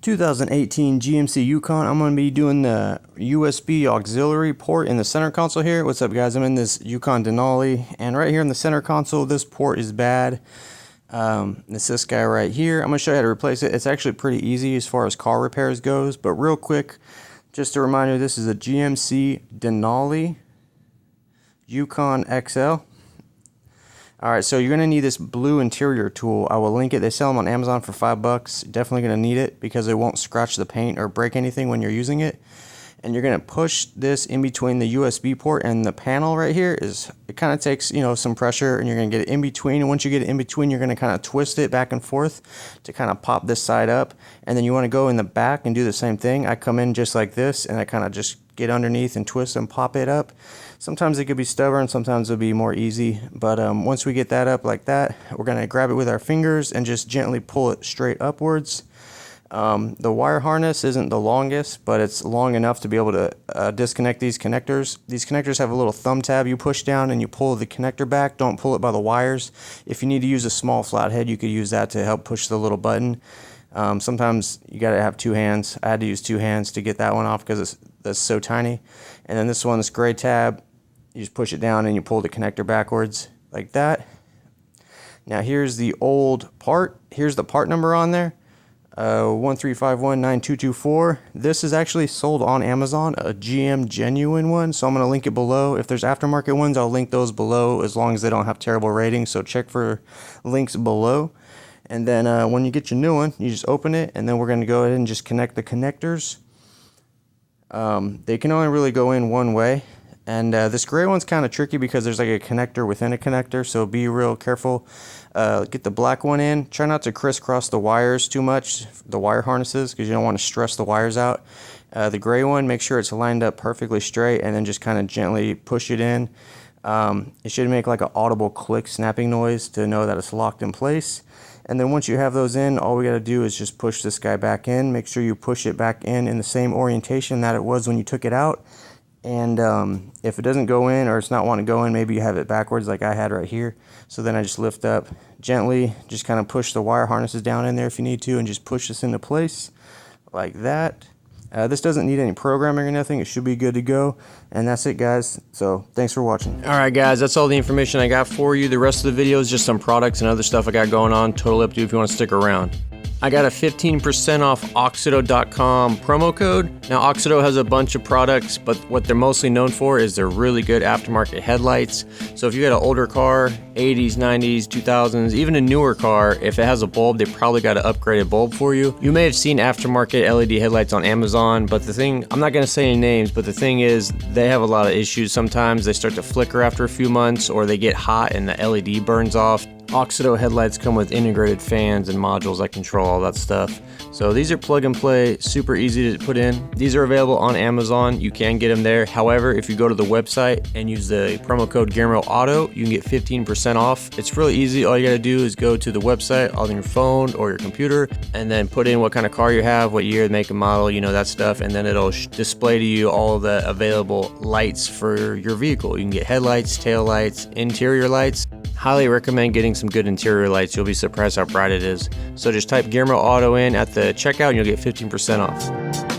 2018 GMC Yukon. I'm going to be doing the USB auxiliary port in the center console here. What's up, guys? I'm in this Yukon Denali, and right here in the center console, this port is bad. It's this guy right here. I'm going to show you how to replace it. It's actually pretty easy as far as car repairs goes, but real quick, just a reminder, this is a GMC Denali Yukon XL. Alright, so you're going to need this blue interior tool. I will link it. They sell them on Amazon for $5. Definitely going to need it because it won't scratch the paint or break anything when you're using it. And you're going to push this in between the USB port and the panel right here. It kind of takes, some pressure, and you're going to get it in between. And once you get it in between, you're going to kind of twist it back and forth to kind of pop this side up. And then you want to go in the back and do the same thing. I come in just like this, and I kind of just get underneath and twist and pop it up. Sometimes it could be stubborn, sometimes it'll be more easy, but once we get that up like that, we're going to grab it with our fingers and just gently pull it straight upwards. The wire harness isn't the longest, but it's long enough to be able to disconnect these connectors. These connectors have a little thumb tab you push down and you pull the connector back. Don't pull it by the wires. If you need to use a small flathead, you could use that to help push the little button. Sometimes you got to have two hands. I had to use two hands to get that one off because that's so tiny. And then this one, this gray tab, you just push it down and you pull the connector backwards like that. Now here's the old part. Here's the part number on there, 13519224. This is actually sold on Amazon, a GM genuine one, so I'm going to link it below. If there's aftermarket ones, I'll link those below as long as they don't have terrible ratings, so check for links below. And then when you get your new one, you just open it, and then we're going to go ahead and just connect the connectors. They can only really go in one way, and this gray one's kind of tricky because there's like a connector within a connector, so be real careful. Get the black one in. Try not to crisscross the wires too much, the wire harnesses, because you don't want to stress the wires out. The gray one, make sure it's lined up perfectly straight, and then just kind of gently push it in. It should make like an audible click snapping noise to know that it's locked in place. And then once you have those in, all we got to do is just push this guy back in. Make sure you push it back in the same orientation that it was when you took it out. And if it doesn't go in, or it's not wanting to go in, maybe you have it backwards like I had right here. So then I just lift up gently, just kind of push the wire harnesses down in there if you need to, and just push this into place like that. This doesn't need any programming or nothing. It should be good to go. And that's it, guys. So thanks for watching. Alright, guys, that's all the information I got for you. The rest of the video is just some products and other stuff I got going on. Totally up to you if you want to stick around. I got a 15% off AUXITO.com promo code. Now, AUXITO has a bunch of products, but what they're mostly known for is their really good aftermarket headlights. So if you got an older car, 80s, 90s, 2000s, even a newer car, if it has a bulb, they probably got an upgraded bulb for you. You may have seen aftermarket LED headlights on Amazon, but the thing, I'm not going to say any names, but the thing is, they have a lot of issues. Sometimes they start to flicker after a few months, or they get hot and the LED burns off. AUXITO headlights come with integrated fans and modules that control all that stuff. So these are plug and play, super easy to put in. These are available on Amazon. You can get them there. However, if you go to the website and use the promo code GearmoAuto, you can get 15% off. It's really easy. All you got to do is go to the website on your phone or your computer and then put in what kind of car you have, what year, make and model, that stuff, and then it'll display to you all the available lights for your vehicle. You can get headlights, tail lights, interior lights. Highly recommend getting some good interior lights. You'll be surprised how bright it is. So just type GearmoAuto in at the checkout and you'll get 15% off.